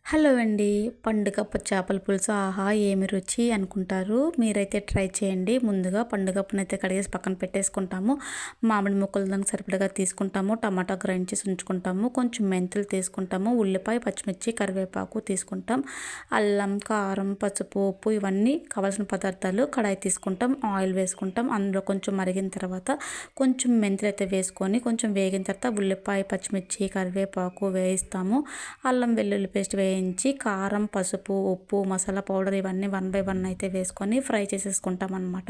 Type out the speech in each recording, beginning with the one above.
Hello అండి. పండుగప్ప చేపల పులుసు ఆహా! ఏమి రుచి అనుకుంటారు. మీరైతే ట్రై చేయండి. ముందుగా పండుగప్పనైతే కడిగేసి పక్కన పెట్టేసుకుంటాము. మామిడి ముక్కలు దానికి సరిపడగా తీసుకుంటాము. టమాటా గ్రైండ్ చేసి ఉంచుకుంటాము. కొంచెం మెంతులు తీసుకుంటాము. ఉల్లిపాయ, పచ్చిమిర్చి, కరివేపాకు తీసుకుంటాం. అల్లం, కారం, పసుపు, ఉప్పు ఇవన్నీ కావాల్సిన పదార్థాలు. కడాయి తీసుకుంటాం. ఆయిల్ వేసుకుంటాం. అందులో కొంచెం మరిగిన తర్వాత కొంచెం మెంతులు అయితే వేసుకొని కొంచెం వేగిన తర్వాత ఉల్లిపాయ, పచ్చిమిర్చి, కరివేపాకు వేయిస్తాము. అల్లం వెల్లుల్లి పేస్ట్ వేయించి కారం, పసుపు, ఉప్పు, మసాలా పౌడర్ ఇవన్నీ 1 బై 1 అయితే వేసుకొని ఫ్రై చేసేసుకుంటాం అనమాట.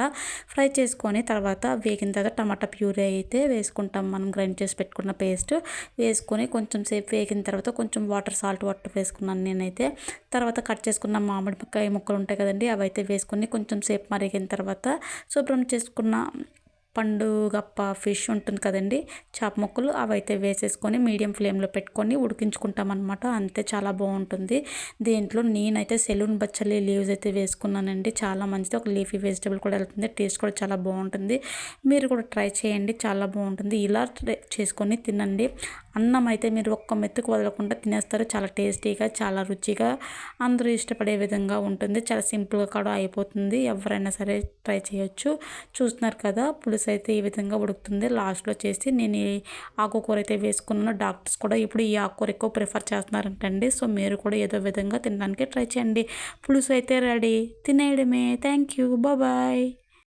ఫ్రై చేసుకొని తర్వాత వేగిన తర్వాత టమాటా ప్యూరీ అయితే వేసుకుంటాం. మనం గ్రైండ్ చేసి పెట్టుకున్న పేస్ట్ వేసుకొని కొంచెం సేపు వేగిన తర్వాత కొంచెం సాల్ట్ వాటర్ వేసుకున్నాను నేనైతే. తర్వాత కట్ చేసుకున్న మామిడికాయ ముక్కలు ఉంటాయి కదండి, అవి అయితే వేసుకొని కొంచెం సేపు మరిగిన తర్వాత శుభ్రం చేసుకున్న పండుగప్ప ఫిష్ ఉంటుంది కదండి, చేప ముక్కలు అవైతే వేసేసుకొని మీడియం ఫ్లేమ్లో పెట్టుకొని ఉడికించుకుంటాం అనమాట. అంతే, చాలా బాగుంటుంది. దీంట్లో నేనైతే సెలూన్ బచ్చలి లీవ్స్ అయితే వేసుకున్నానండి. చాలా మంచిది, ఒక లీఫీ వెజిటబుల్ కూడా వెళ్తుంది. టేస్ట్ కూడా చాలా బాగుంటుంది. మీరు కూడా ట్రై చేయండి, చాలా బాగుంటుంది. ఇలా ట్రై చేసుకొని తినండి. అన్నం అయితే మీరు ఒక్క మెతుకు వదలకుండా తినేస్తారు. చాలా టేస్టీగా, చాలా రుచిగా, అందరూ ఇష్టపడే విధంగా ఉంటుంది. చాలా సింపుల్గా కూడా అయిపోతుంది. ఎవరైనా సరే ట్రై చేయొచ్చు. చూస్తున్నారు కదా, పులుసు అయితే ఈ విధంగా ఉడుకుతుంది. లాస్ట్లో చేసి నేను ఈ ఆకుకూర అయితే వేసుకున్నాను. డాక్టర్స్ కూడా ఇప్పుడు ఈ ఆకుకూర ఎక్కువ ప్రిఫర్ చేస్తున్నారంటండి. సో మీరు కూడా ఏదో విధంగా తినడానికి ట్రై చేయండి. పులుసు అయితే రెడీ, తినేయడమే. Thank you, bye.